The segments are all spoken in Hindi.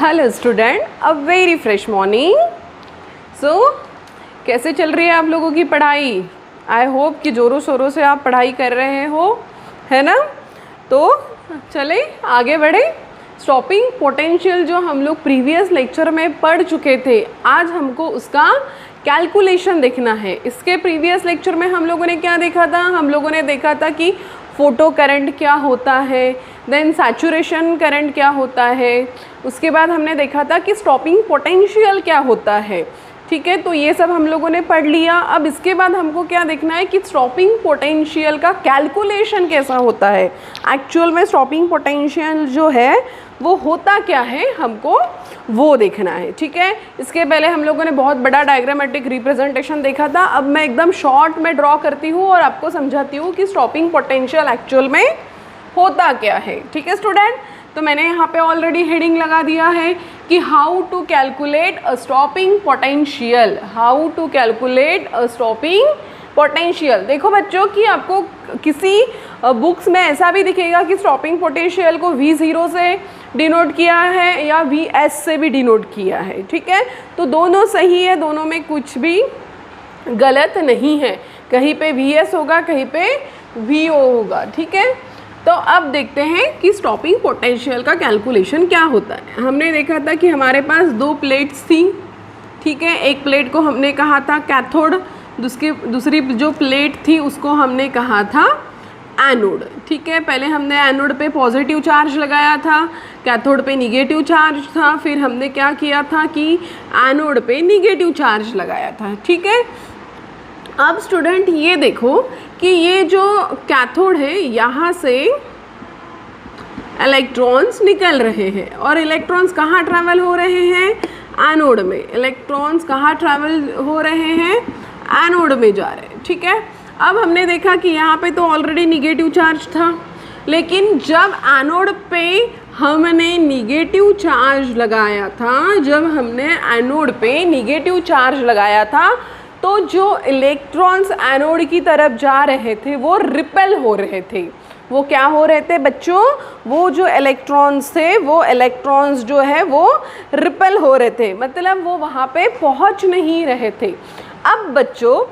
Hello student, a very fresh morning. So कैसे चल रही है आप लोगों की पढ़ाई? आई होप कि ज़ोरों शोरों से आप पढ़ाई कर रहे हो, है ना? तो चले आगे बढ़े। स्टॉपिंग पोटेंशियल जो हम लोग प्रीवियस लेक्चर में पढ़ चुके थे, आज हमको उसका कैलकुलेशन देखना है। इसके प्रीवियस लेक्चर में हम लोगों ने क्या देखा था? हम लोगों ने देखा था कि फोटो करंट क्या होता है, देन सैचुरेशन करंट क्या होता है, उसके बाद हमने देखा था कि स्टॉपिंग पोटेंशियल क्या होता है। ठीक है, तो ये सब हम लोगों ने पढ़ लिया। अब इसके बाद हमको क्या देखना है कि स्टॉपिंग पोटेंशियल का कैलकुलेशन कैसा होता है। एक्चुअल में स्टॉपिंग पोटेंशियल जो है वो होता क्या है, हमको वो देखना है। ठीक है, इसके पहले हम लोगों ने बहुत बड़ा डायग्रामेटिक रिप्रेजेंटेशन देखा था। अब मैं एकदम शॉर्ट में ड्रॉ करती हूँ और आपको समझाती हूँ कि स्टॉपिंग पोटेंशियल एक्चुअल में होता क्या है। ठीक है स्टूडेंट, तो मैंने यहाँ पे ऑलरेडी हेडिंग लगा दिया है कि how to calculate a stopping potential. How to calculate a stopping potential. देखो बच्चों कि आपको किसी बुक्स में ऐसा भी दिखेगा कि स्टॉपिंग पोटेंशियल को V0 से डिनोट किया है या VS से भी डिनोट किया है। ठीक है, तो दोनों सही है, दोनों में कुछ भी गलत नहीं है। कहीं पे VS होगा, कहीं पे VO होगा। ठीक है, तो अब देखते हैं कि स्टॉपिंग पोटेंशियल का कैलकुलेशन क्या होता है। हमने देखा था कि हमारे पास दो प्लेट्स थी। ठीक है, एक प्लेट को हमने कहा था कैथोड, दूसरी जो प्लेट थी उसको हमने कहा था एनोड। ठीक है, पहले हमने एनोड पे पॉजिटिव चार्ज लगाया था, कैथोड पे निगेटिव चार्ज था। फिर हमने क्या किया था कि एनोड पे निगेटिव चार्ज लगाया था। ठीक है, अब स्टूडेंट ये देखो कि ये जो कैथोड है यहाँ से इलेक्ट्रॉन्स निकल रहे हैं और इलेक्ट्रॉन्स कहाँ ट्रैवल हो रहे हैं? एनोड में। इलेक्ट्रॉन्स कहाँ ट्रैवल हो रहे हैं? एनोड में जा रहे हैं। ठीक है, अब हमने देखा कि यहाँ पे तो ऑलरेडी निगेटिव चार्ज था, लेकिन जब एनोड पे हमने निगेटिव चार्ज लगाया था, जब हमने एनोड पे निगेटिव चार्ज लगाया था, तो जो इलेक्ट्रॉन्स एनोड की तरफ जा रहे थे वो रिपेल हो रहे थे। वो क्या हो रहे थे बच्चों? वो जो इलेक्ट्रॉन्स थे, वो इलेक्ट्रॉन्स जो है वो रिपेल हो रहे थे, मतलब वो वहाँ पे पहुँच नहीं रहे थे। अब बच्चों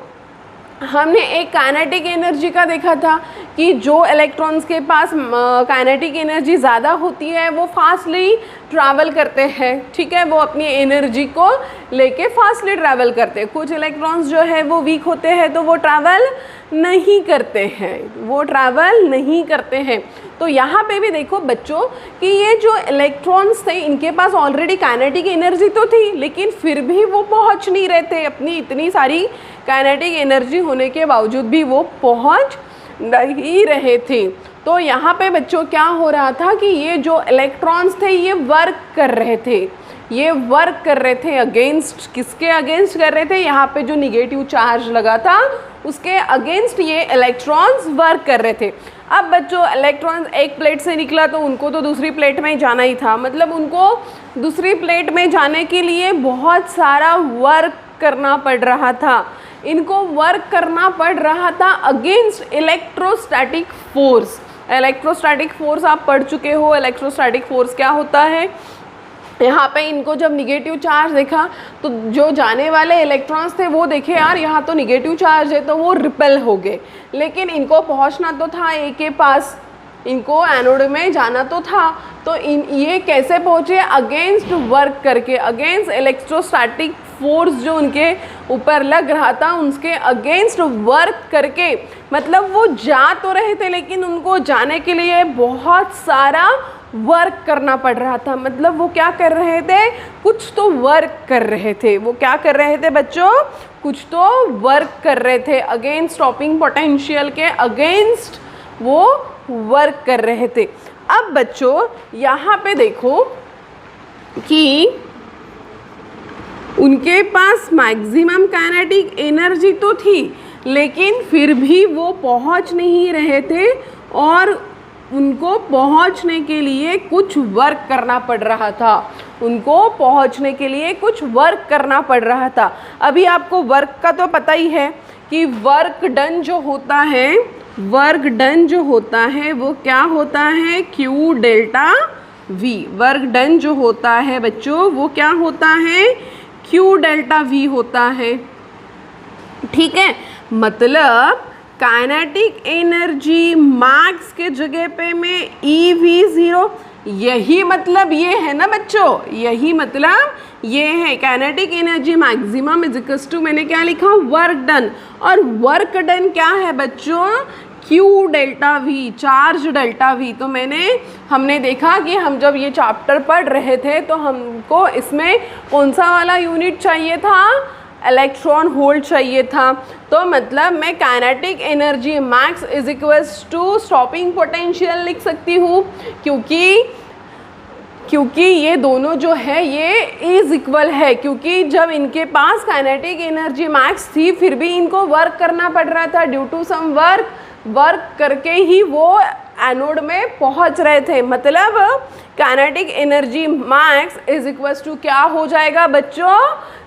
हमने एक काइनेटिक एनर्जी का देखा था कि जो इलेक्ट्रॉन्स के पास काइनेटिक एनर्जी ज़्यादा होती है वो फास्टली ट्रैवल करते हैं। ठीक है, वो अपनी एनर्जी को लेके फास्टली ट्रैवल करते हैं। कुछ इलेक्ट्रॉन्स जो है वो वीक होते हैं तो वो ट्रैवल नहीं करते हैं, वो ट्रैवल नहीं करते हैं। तो यहाँ पे भी देखो बच्चों कि ये जो इलेक्ट्रॉन्स थे इनके पास ऑलरेडी काइनेटिक एनर्जी तो थी, लेकिन फिर भी वो पहुँच नहीं रहे थे। अपनी इतनी सारी काइनेटिक एनर्जी होने के बावजूद भी वो पहुँच नहीं रहे थे। तो यहाँ पे बच्चों क्या हो रहा था कि ये जो इलेक्ट्रॉन्स थे ये वर्क कर रहे थे। ये वर्क कर रहे थे अगेंस्ट, किसके अगेंस्ट कर रहे थे? यहाँ पे जो निगेटिव चार्ज लगा था उसके अगेंस्ट ये इलेक्ट्रॉन्स वर्क कर रहे थे। अब बच्चों इलेक्ट्रॉन्स एक प्लेट से निकला तो उनको तो दूसरी प्लेट में ही जाना ही था, मतलब उनको दूसरी प्लेट में जाने के लिए बहुत सारा वर्क करना पड़ रहा था। इनको वर्क करना पड़ रहा था against electrostatic force. Electrostatic force आप पढ़ चुके हो। इलेक्ट्रोस्टैटिक फोर्स क्या होता है? यहाँ पे इनको जब निगेटिव चार्ज देखा तो जो जाने वाले इलेक्ट्रॉन्स थे वो देखे यार यहाँ तो निगेटिव चार्ज है, तो वो रिपेल हो गए। लेकिन इनको पहुँचना तो था ए के पास, इनको एनोड में जाना तो था, तो ये कैसे पहुँचे? अगेंस्ट वर्क करके, अगेंस्ट इलेक्ट्रोस्टैटिक फोर्स जो उनके ऊपर लग रहा था उसके अगेंस्ट वर्क करके। मतलब वो जा तो रहे थे लेकिन उनको जाने के लिए बहुत सारा वर्क करना पड़ रहा था। मतलब वो क्या कर रहे थे? कुछ तो वर्क कर रहे थे। वो क्या कर रहे थे बच्चों? कुछ तो वर्क कर रहे थे। अगेंस्ट स्टॉपिंग पोटेंशियल के अगेंस्ट वो वर्क कर रहे थे। अब बच्चों यहाँ पे देखो कि उनके पास मैक्सिमम काइनेटिक एनर्जी तो थी, लेकिन फिर भी वो पहुँच नहीं रहे थे और उनको पहुंचने के लिए कुछ वर्क करना पड़ रहा था। उनको पहुंचने के लिए कुछ वर्क करना पड़ रहा था। अभी आपको वर्क का तो पता ही है कि वर्क डन जो होता है वो क्या होता है? Q delta v। Work done जो होता है बच्चों वो क्या होता है, q डेल्टा v होता है। ठीक है, मतलब काइनेटिक एनर्जी मैक्स के जगह पे मैं EV0, यही मतलब ये है ना बच्चों, यही मतलब ये है। Kinetic energy maximum is equals to, मैंने क्या लिखा, वर्क डन। और वर्क डन क्या है बच्चों, Q delta V, charge delta V। तो हमने देखा कि हम जब ये चैप्टर पढ़ रहे थे तो हमको इसमें कौन सा वाला यूनिट चाहिए था, इलेक्ट्रॉन होल्ड चाहिए था। तो मतलब मैं kinetic energy max is equals to stopping potential लिख सकती हूँ, क्योंकि ये दोनों जो है ये इज इक्वल है, क्योंकि जब इनके पास काइनेटिक एनर्जी मैक्स थी फिर भी इनको वर्क करना पड़ रहा था, ड्यू टू सम वर्क करके ही वो एनोड में पहुंच रहे थे। मतलब kinetic energy max is equals to क्या हो जाएगा बच्चों,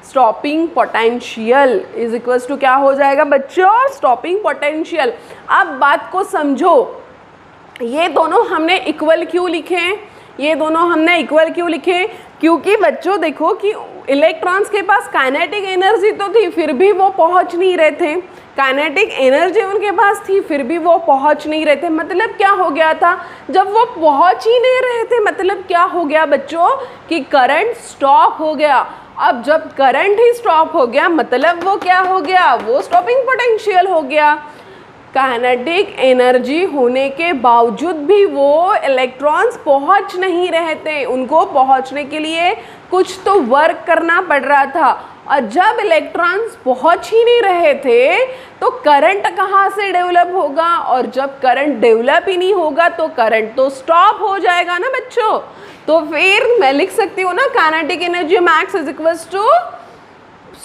stopping potential is equals to क्या हो जाएगा बच्चों, स्टॉपिंग पोटेंशियल। अब बात को समझो, ये दोनों हमने इक्वल क्यों लिखे, ये दोनों हमने इक्वल क्यों लिखे, क्योंकि बच्चों देखो कि इलेक्ट्रॉन्स के पास काइनेटिक एनर्जी तो थी फिर भी वो पहुंच नहीं रहे थे, काइनेटिक एनर्जी उनके पास थी फिर भी वो पहुंच नहीं रहे थे। मतलब क्या हो गया था, जब वो पहुंच ही नहीं रहे थे मतलब क्या हो गया बच्चों कि करंट स्टॉप हो गया। अब जब करंट ही स्टॉप हो गया मतलब वो क्या हो गया, वो स्टॉपिंग पोटेंशियल हो गया। काइनेटिक एनर्जी होने के बावजूद भी वो इलेक्ट्रॉन्स पहुंच नहीं रहे थे, उनको पहुंचने के लिए कुछ तो वर्क करना पड़ रहा था। और जब इलेक्ट्रॉन्स पहुंच ही नहीं रहे थे तो करंट कहाँ से डेवलप होगा, और जब करंट डेवलप ही नहीं होगा तो करंट तो स्टॉप हो जाएगा ना बच्चों। तो फिर मैं लिख सकती हूँ ना, kinetic energy max is equals to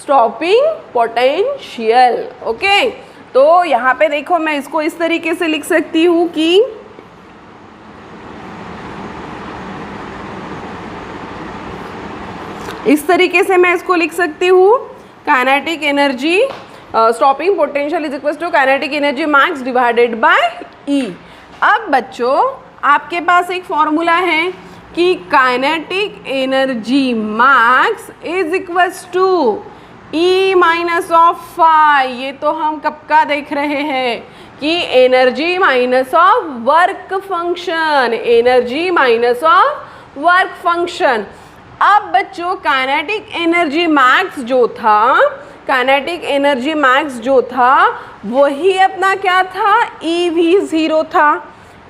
stopping potential. Okay, तो यहाँ पे देखो मैं इसको इस तरीके से लिख सकती हूँ कि इस तरीके से मैं इसको लिख सकती हूँ, kinetic energy stopping potential is equal to kinetic energy max divided by E। अब बच्चों आपके पास एक फॉर्मूला है कि kinetic energy max is equals to E minus of phi. ये तो हम कब का देख रहे हैं कि energy minus of work function, energy minus of work function. अब बच्चों काइनेटिक एनर्जी मैक्स जो था, काइनेटिक एनर्जी मैक्स जो था वही अपना क्या था, EV0 था,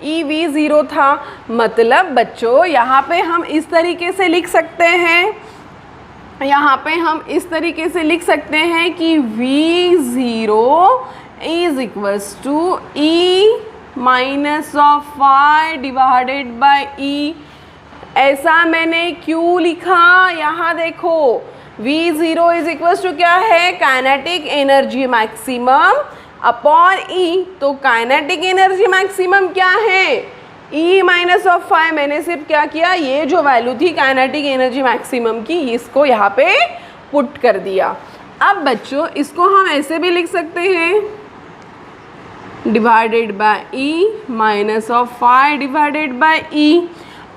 EV0 था। मतलब बच्चों यहाँ पे हम इस तरीके से लिख सकते हैं, यहाँ पे हम इस तरीके से लिख सकते हैं कि V0 is equals to E minus of phi divided by E। ऐसा मैंने क्यों लिखा, यहाँ देखो V0 इज इक्वल्स टू क्या है, kinetic energy maximum upon E। तो काइनेटिक एनर्जी मैक्सिमम क्या है, E माइनस ऑफ फाई। मैंने सिर्फ क्या किया, ये जो वैल्यू थी काइनेटिक एनर्जी मैक्सिमम की, इसको यहाँ पे पुट कर दिया। अब बच्चों इसको हम ऐसे भी लिख सकते हैं, divided by E minus of phi divided by E।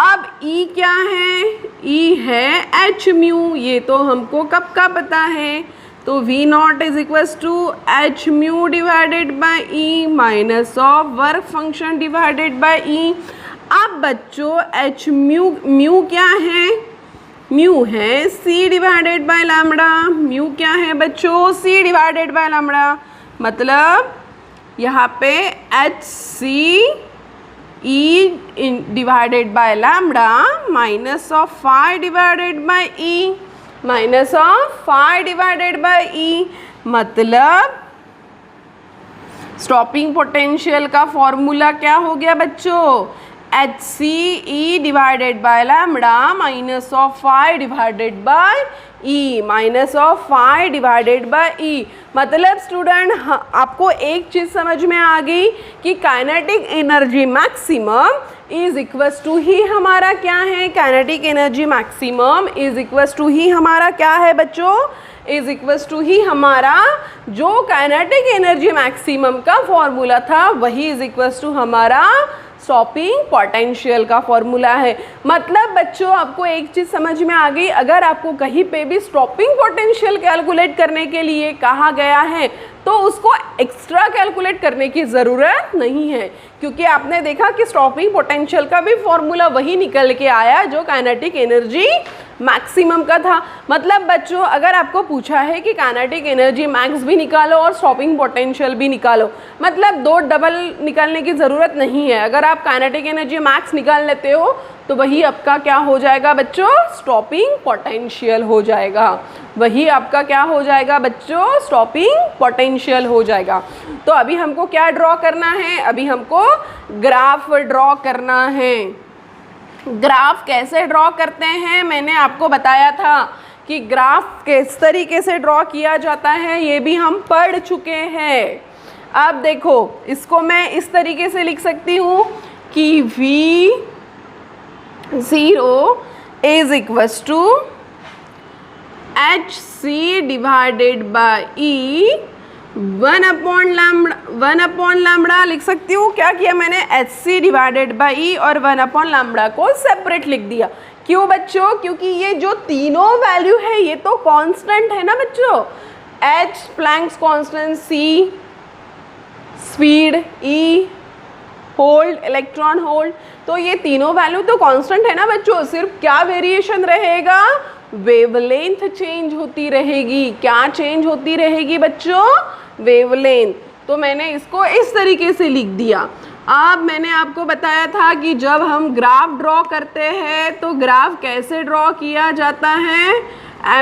अब E क्या है, E है h म्यू, ये तो हमको कब का पता है। तो V0 is equals to h mu divided by E minus of work function divided by E। अब बच्चों h म्यू क्या है, म्यू है C divided by lambda. Mu क्या है बच्चों, C डिवाइडेड बाय लैम्बडा। मतलब यहाँ पे HC E divided by lambda minus of phi divided by E, minus of phi divided by E। मतलब स्टॉपिंग पोटेंशियल का फॉर्मूला क्या हो गया बच्चों, HCE divided by lambda minus of phi divided by E, minus of phi divided by E। मतलब स्टूडेंट आपको एक चीज़ समझ में आ गई कि kinetic energy maximum is equals to ही हमारा क्या है, kinetic energy maximum is equals to ही हमारा क्या है बच्चों, इज इक्वल्स टू ही हमारा जो काइनेटिक एनर्जी मैक्सिमम का फॉर्मूला था वही इज इक्वल्स टू हमारा स्टॉपिंग पोटेंशियल का फॉर्मूला है। मतलब बच्चों आपको एक चीज़ समझ में आ गई, अगर आपको कहीं पे भी स्टॉपिंग पोटेंशियल कैलकुलेट करने के लिए कहा गया है तो उसको एक्स्ट्रा कैलकुलेट करने की ज़रूरत नहीं है, क्योंकि आपने देखा कि स्टॉपिंग पोटेंशियल का भी फॉर्मूला वही निकल के आया जो काइनेटिक एनर्जी मैक्सिमम का था। मतलब बच्चों अगर आपको पूछा है कि काइनेटिक एनर्जी मैक्स भी निकालो और स्टॉपिंग पोटेंशियल भी निकालो, मतलब दो डबल निकालने की ज़रूरत नहीं है। अगर आप काइनेटिक एनर्जी मैक्स निकाल लेते हो तो वही आपका क्या हो जाएगा बच्चों, स्टॉपिंग पोटेंशियल हो जाएगा। वही आपका क्या हो जाएगा बच्चों, स्टॉपिंग पोटेंशियल हो जाएगा। तो अभी हमको क्या ड्रॉ करना है, अभी हमको ग्राफ ड्रॉ करना है। ग्राफ कैसे ड्रॉ करते हैं मैंने आपको बताया था कि ग्राफ किस तरीके से ड्रॉ किया जाता है ये भी हम पढ़ चुके हैं। अब देखो इसको मैं इस तरीके से लिख सकती हूँ कि V0 is equals to HC divided by E 1/λ लिख सकती हूँ। क्या किया मैंने, HC डिवाइडेड बाई E और 1/λ को सेपरेट लिख दिया। क्यों बच्चों, क्योंकि ये जो तीनों वैल्यू है ये तो कांस्टेंट है ना बच्चों। H Planck's constant, C speed, E hold electron hold, तो ये तीनों वैल्यू तो कांस्टेंट है ना बच्चों। सिर्फ क्या वेरिएशन रहेगा, वेवलेंथ चेंज होती रहेगी। क्या चेंज होती रहेगी बच्चों, वेवलेंथ। तो मैंने इसको इस तरीके से लिख दिया। अब मैंने आपको बताया था कि जब हम ग्राफ ड्रॉ करते हैं तो ग्राफ कैसे ड्रॉ किया जाता है,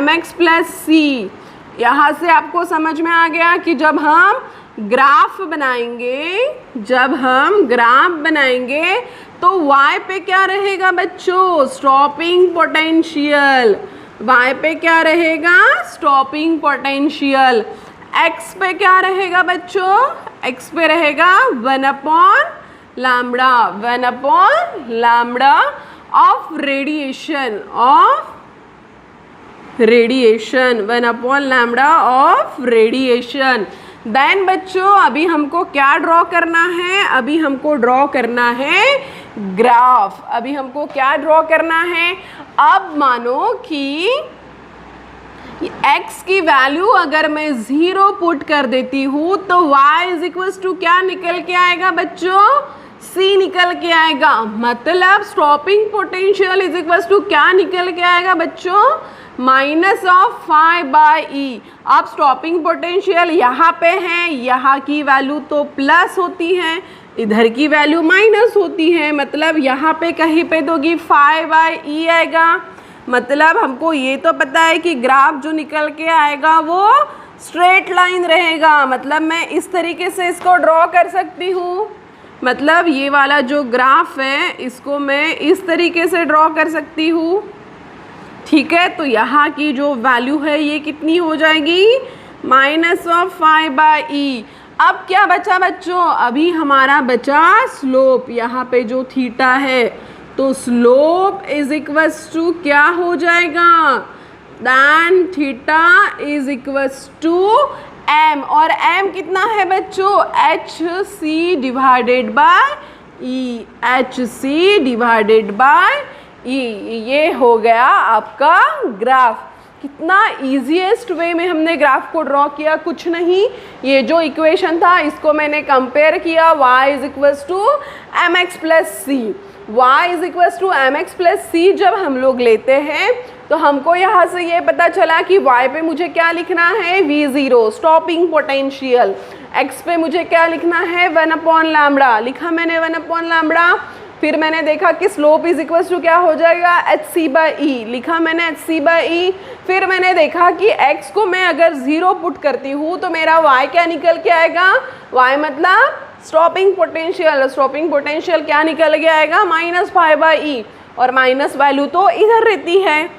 mx प्लस सी। यहाँ से आपको समझ में आ गया कि जब हम ग्राफ बनाएंगे तो y पे क्या रहेगा बच्चों, स्टॉपिंग पोटेंशियल। y पे क्या रहेगा, स्टॉपिंग पोटेंशियल। x पे क्या रहेगा बच्चों, x पे रहेगा 1/λ of radiation 1/λ of radiation. Then बच्चों अभी हमको क्या ड्रॉ करना है, अभी हमको ड्रॉ करना है ग्राफ। अभी हमको क्या ड्रॉ करना है, अब मानो कि x की वैल्यू अगर मैं 0 पुट कर देती हूँ तो y इज इक्वल्स टू क्या निकल के आएगा बच्चों, c निकल के आएगा। मतलब stopping potential is equals to क्या निकल के आएगा बच्चों, -φ/e। अब स्टॉपिंग पोटेंशियल यहाँ पे है, यहाँ की वैल्यू तो प्लस होती है, इधर की वैल्यू माइनस होती है। मतलब यहाँ पे कहीं पे तो कि φ/e आएगा। मतलब हमको ये तो पता है कि ग्राफ जो निकल के आएगा वो स्ट्रेट लाइन रहेगा। मतलब मैं इस तरीके से इसको ड्रॉ कर सकती हूँ। मतलब ये वाला जो ग्राफ है इसको मैं इस तरीके से ड्रॉ कर सकती हूँ, ठीक है। तो यहाँ की जो वैल्यू है ये कितनी हो जाएगी, -φ/e। अब क्या बचा बच्चों, अभी हमारा बचा स्लोप। यहाँ पे जो थीटा है तो स्लोप इज इक्वल्स टू क्या हो जाएगा, then theta is equals to m। और m कितना है बच्चों, HC divided by E, HC divided by E। ये हो गया आपका ग्राफ। कितना ईजीएस्ट वे में हमने ग्राफ को ड्रॉ किया, कुछ नहीं। ये जो इक्वेशन था इसको मैंने कंपेयर किया, y is equals to mx plus C. y is equals to mx plus C जब हम लोग लेते हैं तो हमको यहाँ से ये पता चला कि y पे मुझे क्या लिखना है, V0 स्टॉपिंग पोटेंशियल। x पे मुझे क्या लिखना है, 1/λ लिखा मैंने 1/λ। फिर मैंने देखा कि स्लोप इज इक्वल्स टू क्या हो जाएगा, HC/E लिखा मैंने HC/E। फिर मैंने देखा कि x को मैं अगर 0 पुट करती हूँ तो मेरा y क्या निकल के आएगा, y मतलब स्टॉपिंग पोटेंशियल। स्टॉपिंग पोटेंशियल क्या निकल के आएगा, -φ/e। और माइनस वैल्यू तो इधर रहती है,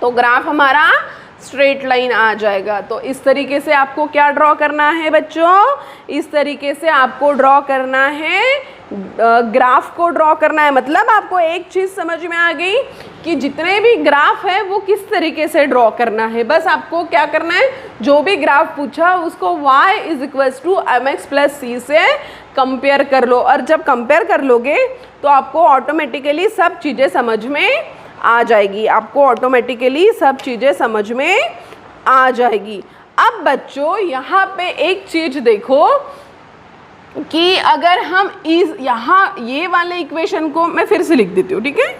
तो ग्राफ हमारा स्ट्रेट लाइन आ जाएगा। तो इस तरीके से आपको क्या ड्रॉ करना है बच्चों, इस तरीके से आपको ड्रॉ करना है ग्राफ को ड्रॉ करना है। मतलब आपको एक चीज़ समझ में आ गई कि जितने भी ग्राफ है वो किस तरीके से ड्रॉ करना है। बस आपको क्या करना है, जो भी ग्राफ पूछा उसको y = mx + c से कंपेयर कर लो, और जब कंपेयर कर लोगे तो आपको ऑटोमेटिकली सब चीज़ें समझ में आ जाएगी। आपको ऑटोमेटिकली सब चीज़ें समझ में आ जाएगी। अब बच्चों यहाँ पे एक चीज़ देखो कि अगर हम इस यहाँ ये वाले इक्वेशन को मैं फिर से लिख देती हूँ, ठीक है।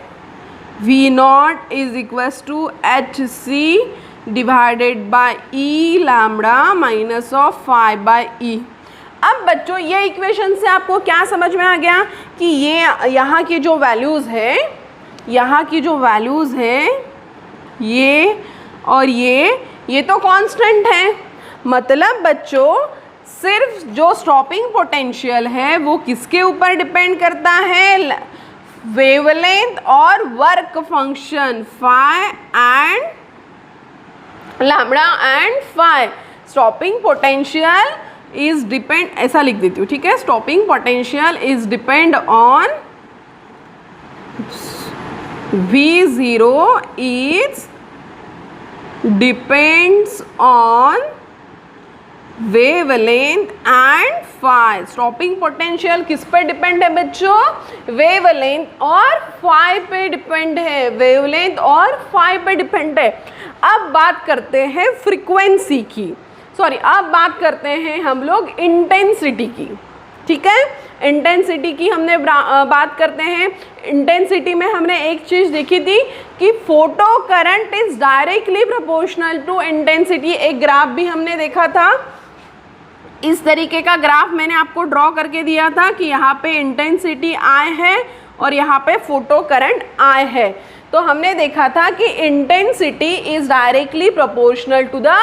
V0 = hc / e λ -phi/e। अब बच्चों ये इक्वेशन से आपको क्या समझ में आ गया कि ये यहाँ की जो वैल्यूज़ है, यहाँ की जो वैल्यूज़ है ये और ये तो कांस्टेंट है। मतलब बच्चों सिर्फ जो स्टॉपिंग पोटेंशियल है वो किसके ऊपर डिपेंड करता है, वेवलेंथ और work function phi and lambda and phi। Stopping potential is depend, ऐसा लिख देती हूँ, ठीक है। Stopping potential is depend on V0 is depends on wavelength and phi। Stopping potential किस पे डिपेंड है बच्चों, वेवलेंथ और phi पे डिपेंड है, वेवलेंथ और phi पे डिपेंड है। अब बात करते हैं फ्रीक्वेंसी की, सॉरी अब बात करते हैं हम लोग इंटेंसिटी की, ठीक है। इंटेंसिटी की हमने बात करते हैं। इंटेंसिटी में हमने एक चीज़ देखी थी कि photo current is directly proportional to intensity. एक ग्राफ भी हमने देखा था, इस तरीके का ग्राफ मैंने आपको ड्रॉ करके दिया था कि यहाँ पे इंटेंसिटी I है और यहाँ पे फोटो करंट I है। तो हमने देखा था कि intensity is directly proportional to the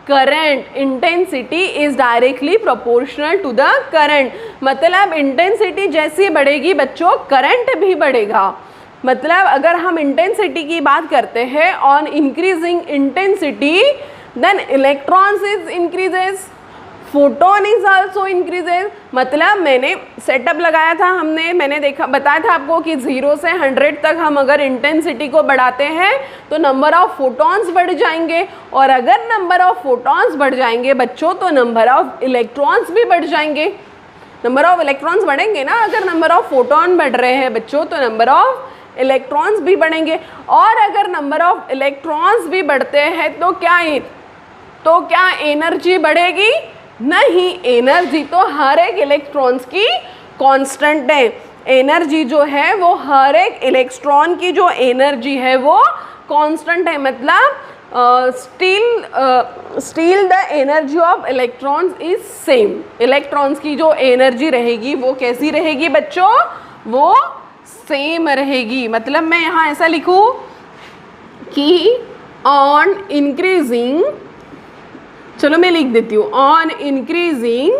current. Intensity is directly proportional to the current. मतलब इंटेंसिटी जैसी बढ़ेगी बच्चों करंट भी बढ़ेगा। मतलब अगर हम इंटेंसिटी की बात करते हैं, on increasing intensity then electrons is increases, photon is also increases. मतलब मैंने सेटअप लगाया था, मैंने देखा बताया था आपको कि 0 से 100 तक हम अगर इंटेंसिटी को बढ़ाते हैं तो नंबर ऑफ फोटॉन्स बढ़ जाएंगे, और अगर नंबर ऑफ फोटॉन्स बढ़ जाएंगे बच्चों तो नंबर ऑफ इलेक्ट्रॉन्स भी बढ़ जाएंगे। नंबर ऑफ इलेक्ट्रॉन्स बढ़ेंगे ना, अगर नंबर ऑफ फोटॉन बढ़ रहे हैं बच्चों तो नंबर ऑफ इलेक्ट्रॉन्स भी बढ़ेंगे। और अगर नंबर ऑफ इलेक्ट्रॉन्स भी बढ़ते हैं तो क्या एनर्जी बढ़ेगी? नहीं, एनर्जी तो हर एक इलेक्ट्रॉन्स की कांस्टेंट है। एनर्जी जो है वो हर एक इलेक्ट्रॉन की जो एनर्जी है वो कांस्टेंट है। मतलब still the energy of electrons is same. Electrons की जो एनर्जी रहेगी वो कैसी रहेगी बच्चों? वो सेम रहेगी। मतलब मैं यहाँ ऐसा लिखूँ कि ऑन इंक्रीजिंग, चलो मैं लिख देती हूँ, on increasing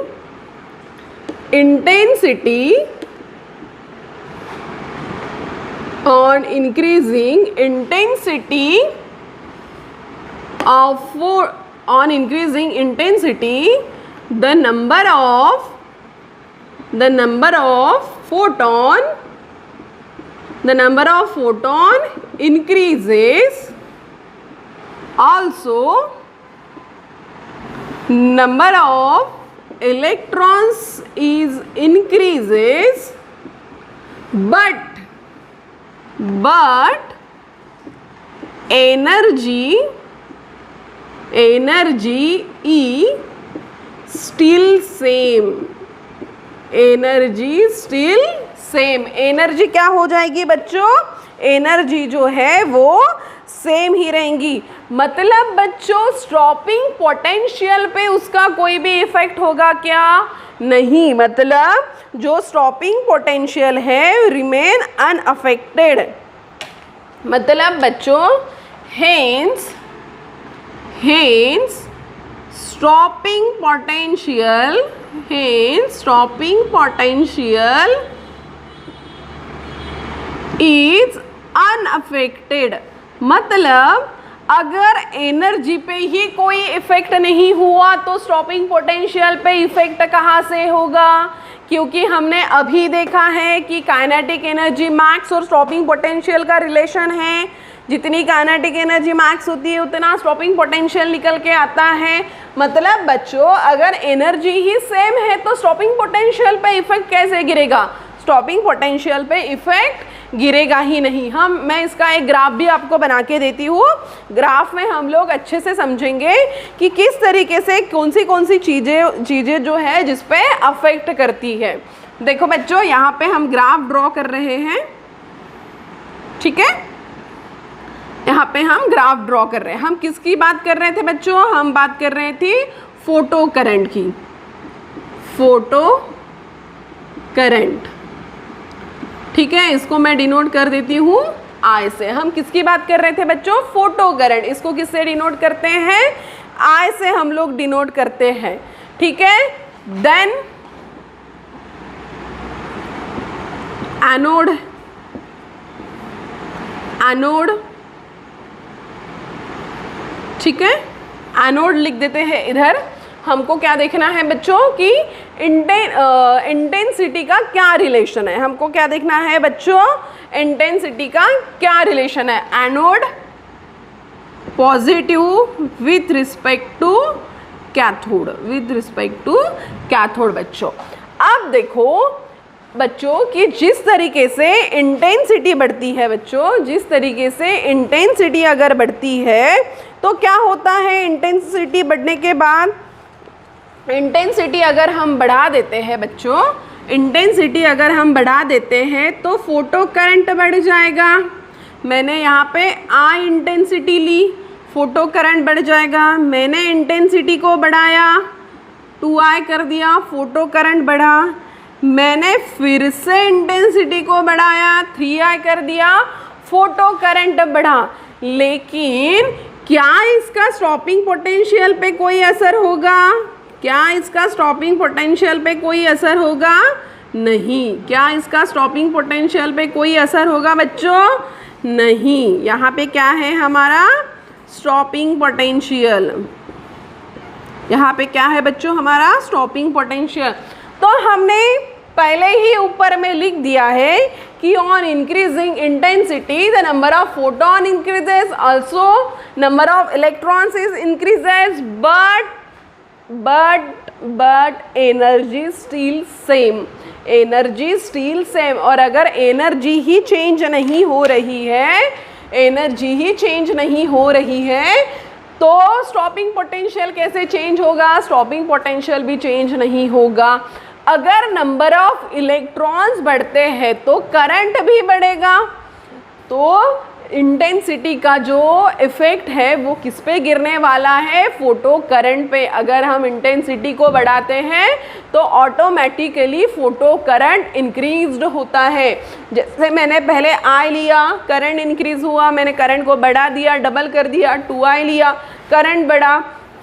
intensity, on increasing intensity of, on increasing intensity the number of photon increases, also number of electrons is increases, but energy E still same, energy still same. Energy क्या हो जाएगी बच्चों? एनर्जी जो है वो सेम ही रहेंगी। मतलब बच्चों स्टॉपिंग पोटेंशियल पे उसका कोई भी इफेक्ट होगा क्या? नहीं। मतलब जो स्टॉपिंग पोटेंशियल है रिमेन अनअफेक्टेड। मतलब बच्चों hence stopping potential is unaffected. मतलब अगर एनर्जी पे ही कोई इफेक्ट नहीं हुआ तो स्टॉपिंग पोटेंशियल पे इफेक्ट कहाँ से होगा? क्योंकि हमने अभी देखा है कि काइनेटिक एनर्जी मैक्स और स्टॉपिंग पोटेंशियल का रिलेशन है। जितनी काइनेटिक एनर्जी मैक्स होती है उतना स्टॉपिंग पोटेंशियल निकल के आता है। मतलब बच्चों अगर एनर्जी ही सेम है तो स्टॉपिंग पोटेंशियल पे इफेक्ट कैसे गिरेगा? स्टॉपिंग पोटेंशियल पे इफेक्ट गिरेगा ही नहीं। मैं इसका एक ग्राफ भी आपको बना के देती हूँ। ग्राफ में हम लोग अच्छे से समझेंगे कि किस तरीके से कौन सी चीज़ें जो है जिस पे अफेक्ट करती है। देखो बच्चों यहाँ पे हम ग्राफ ड्रॉ कर रहे हैं, ठीक है। यहाँ पे हम ग्राफ ड्रॉ कर रहे हैं। हम किसकी बात कर रहे थे बच्चों? हम बात कर रहे थे फोटो करंट की। फोटो करंट, ठीक है। इसको मैं डिनोट कर देती हूँ आई से। हम किसकी बात कर रहे थे बच्चों? Photo current. इसको किससे डिनोट करते हैं? आई से हम लोग डिनोट करते हैं, ठीक है। देन एनोड, एनोड, ठीक है। एनोड लिख देते हैं इधर। हमको क्या देखना है बच्चों कि इंटेंसिटी का क्या रिलेशन है। हमको क्या देखना है बच्चों? इंटेंसिटी का क्या रिलेशन है। Anode positive with respect to cathode, with respect to cathode बच्चों। अब देखो बच्चों कि जिस तरीके से इंटेंसिटी बढ़ती है बच्चों, जिस तरीके से इंटेंसिटी अगर बढ़ती है तो क्या होता है? इंटेंसिटी बढ़ने के बाद इंटेंसिटी अगर हम बढ़ा देते हैं बच्चों, इंटेंसिटी अगर हम बढ़ा देते हैं तो फोटो करंट बढ़ जाएगा। मैंने यहाँ पे आई इंटेंसिटी ली, फोटो करंट बढ़ जाएगा। मैंने इंटेंसिटी को बढ़ाया, 2i कर दिया, फोटो करंट बढ़ा। मैंने फिर से इंटेंसिटी को बढ़ाया, 3i कर दिया, फोटो करंट बढ़ा। लेकिन क्या इसका स्टॉपिंग पोटेंशियल पे कोई असर होगा? क्या इसका स्टॉपिंग पोटेंशियल पे कोई असर होगा? नहीं। क्या इसका स्टॉपिंग पोटेंशियल पे कोई असर होगा बच्चों? नहीं। यहाँ पे क्या है हमारा? Stopping potential. यहाँ पे क्या है बच्चों? हमारा स्टॉपिंग पोटेंशियल। तो हमने पहले ही ऊपर में लिख दिया है कि on increasing intensity the number of photon increases, also number of electrons is increases, but energy still same, energy still same. और अगर एनर्जी ही चेंज नहीं हो रही है, एनर्जी ही चेंज नहीं हो रही है तो स्टॉपिंग पोटेंशियल कैसे चेंज होगा? स्टॉपिंग पोटेंशियल भी चेंज नहीं होगा। अगर नंबर ऑफ इलेक्ट्रॉन्स बढ़ते हैं तो करंट भी बढ़ेगा। तो इंटेंसिटी का जो इफ़ेक्ट है वो किस पे गिरने वाला है? फोटो करंट पे। अगर हम इंटेंसिटी को बढ़ाते हैं तो ऑटोमेटिकली फोटो करंट इंक्रीज्ड होता है। जैसे मैंने पहले आई लिया, करंट इंक्रीज हुआ, मैंने करंट को बढ़ा दिया, डबल कर दिया, 2i लिया, करंट बढ़ा,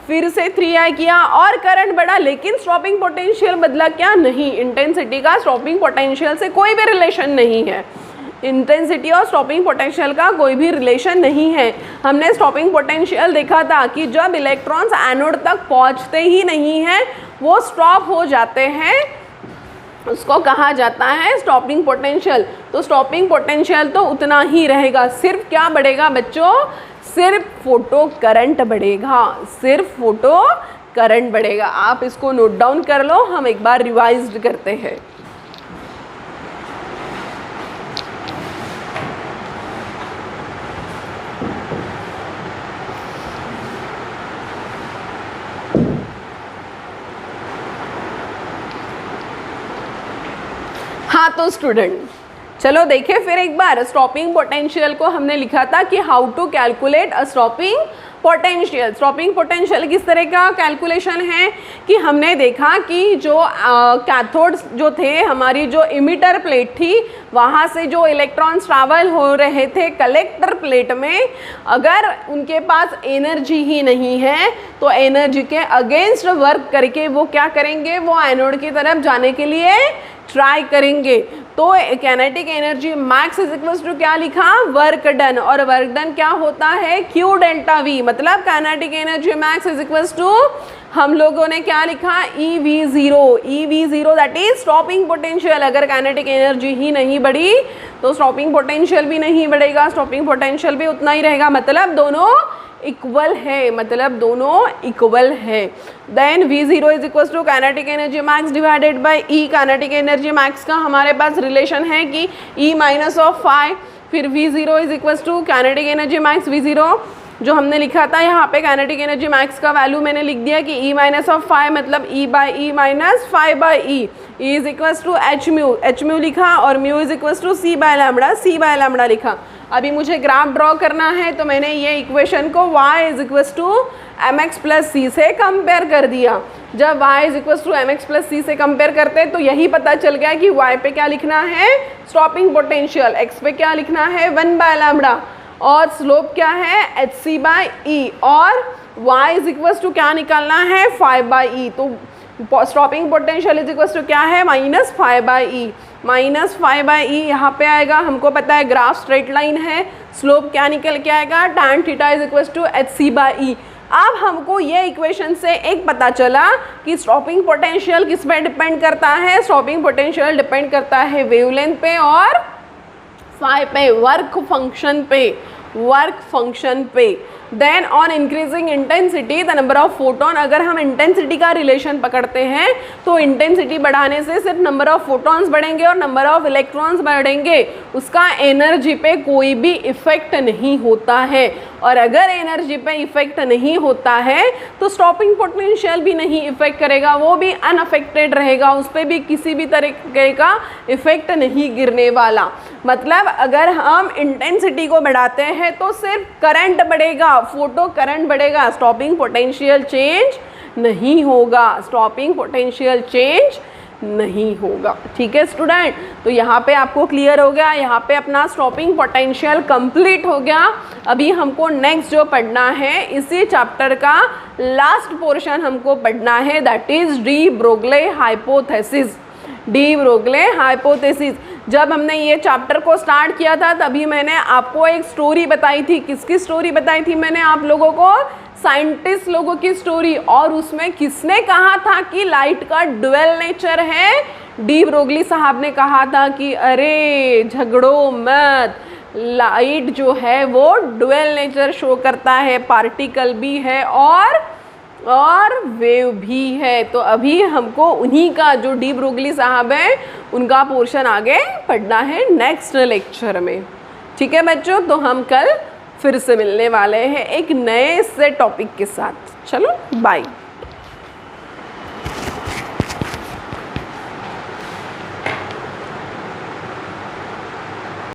फिर से 3i किया और करंट बढ़ा, लेकिन स्टॉपिंग पोटेंशियल बदला क्या? नहीं। इंटेंसिटी का स्टॉपिंग पोटेंशियल से कोई भी रिलेशन नहीं है। इंटेंसिटी और स्टॉपिंग पोटेंशियल का कोई भी रिलेशन नहीं है। हमने स्टॉपिंग पोटेंशियल देखा था कि जब इलेक्ट्रॉन्स एनोड तक पहुंचते ही नहीं हैं, वो स्टॉप हो जाते हैं, उसको कहा जाता है स्टॉपिंग पोटेंशियल। तो स्टॉपिंग पोटेंशियल तो उतना ही रहेगा। सिर्फ क्या बढ़ेगा बच्चों? सिर्फ फोटो करंट बढ़ेगा, सिर्फ फोटो करंट बढ़ेगा। आप इसको नोट डाउन कर लो, हम एक बार रिवाइज करते हैं। हाँ तो स्टूडेंट चलो देखें फिर एक बार। स्टॉपिंग पोटेंशियल को हमने लिखा था कि how to calculate a stopping potential. Stopping potential किस तरह का कैलकुलेशन है कि हमने देखा कि जो कैथोड्स जो थे, हमारी जो इमिटर प्लेट थी, वहाँ से जो इलेक्ट्रॉन्स ट्रैवल हो रहे थे कलेक्टर प्लेट में, अगर उनके पास एनर्जी ही नहीं है तो एनर्जी के अगेंस्ट वर्क करके वो क्या करेंगे? वो एनोड की तरफ जाने के लिए ट्राई करेंगे। तो kinetic energy max is equal to क्या लिखा, वर्क डन, और वर्क डन क्या होता है, Q डेल्टा V, मतलब kinetic energy max is equal to हम लोगों ने क्या लिखा, EV0 that is stopping potential. अगर काइनेटिक एनर्जी ही नहीं बढ़ी तो स्टॉपिंग पोटेंशियल भी नहीं बढ़ेगा, स्टॉपिंग पोटेंशियल भी उतना ही रहेगा, मतलब दोनों इक्वल है, मतलब दोनों इक्वल है। Then V0 is equal to kinetic energy max divided by E। Kinetic energy max का हमारे पास रिलेशन है कि E माइनस ऑफ फाई, फिर V0 is equal to kinetic energy max V0 जो हमने लिखा था यहाँ पे काइनेटिक एनर्जी मैक्स का वैल्यू मैंने लिख दिया कि E माइनस ऑफ फाई मतलब E by E minus phi by E is equal to H mu लिखा, और mu is equal to C by lambda लिखा। अभी मुझे ग्राफ ड्रॉ करना है तो मैंने ये इक्वेशन को y is equal to mx plus C से कंपेयर कर दिया। जब y is equal to mx plus C से कंपेयर करते हैं तो यही पता चल गया कि y पे क्या लिखना है, स्टॉपिंग पोटेंशियल, x पे क्या लिखना है 1 बाय लैम्बडा, और स्लोप क्या है hc बाई ई, और y इज इक्वल टू क्या निकालना है 5 बाई ई। तो stopping potential is equal to क्या है -5 बाई ई, -5 बाई ई यहाँ पे आएगा। हमको पता है ग्राफ स्ट्रेट लाइन है, स्लोप क्या निकल के आएगा, tan theta is equal to hc by E. अब हमको ये इक्वेशन से एक पता चला कि स्टॉपिंग पोटेंशियल किस पे डिपेंड करता है, स्टॉपिंग पोटेंशियल डिपेंड करता है वेवलेंथ पे और फाई पे, वर्क फंक्शन पे। Then on increasing intensity the number of photon, अगर हम इंटेंसिटी का रिलेशन पकड़ते हैं तो इंटेंसिटी बढ़ाने से सिर्फ नंबर ऑफ फोटॉन्स बढ़ेंगे और नंबर ऑफ इलेक्ट्रॉन्स बढ़ेंगे, उसका एनर्जी पे कोई भी इफेक्ट नहीं होता है। और अगर एनर्जी पे इफेक्ट नहीं होता है तो स्टॉपिंग पोटेंशियल भी नहीं इफेक्ट करेगा, वो भी अनअफेक्टेड रहेगा, उस पर भी किसी भी तरीके का इफेक्ट नहीं गिरने वाला। मतलब अगर हम इंटेंसिटी को बढ़ाते हैं तो सिर्फ करंट बढ़ेगा, फोटो करंट बढ़ेगा, स्टॉपिंग पोटेंशियल चेंज नहीं होगा, स्टॉपिंग पोटेंशियल चेंज नहीं होगा। ठीक है स्टूडेंट, तो यहाँ पे आपको क्लियर हो गया, यहाँ पे अपना स्टॉपिंग पोटेंशियल कंप्लीट हो गया। अभी हमको नेक्स्ट जो पढ़ना है इसी चैप्टर का लास्ट पोर्शन हमको पढ़ना है, that is de Broglie hypothesis. De Broglie hypothesis, जब हमने ये चैप्टर को स्टार्ट किया था तभी मैंने आपको एक स्टोरी बताई थी। किसकी स्टोरी बताई थी मैंने आप लोगों को, साइंटिस्ट लोगों की स्टोरी, और उसमें किसने कहा था कि लाइट का ड्यूअल नेचर है, डी ब्रोगली साहब ने कहा था कि अरे झगड़ो मत, लाइट जो है वो ड्यूअल नेचर शो करता है, पार्टिकल भी है और वेव भी है। तो अभी हमको उन्हीं का जो डी ब्रोगली साहब है उनका पोर्शन आगे पढ़ना है नेक्स्ट लेक्चर में। ठीक है बच्चों, तो हम कल फिर से मिलने वाले हैं एक नए से टॉपिक के साथ। चलो बाय।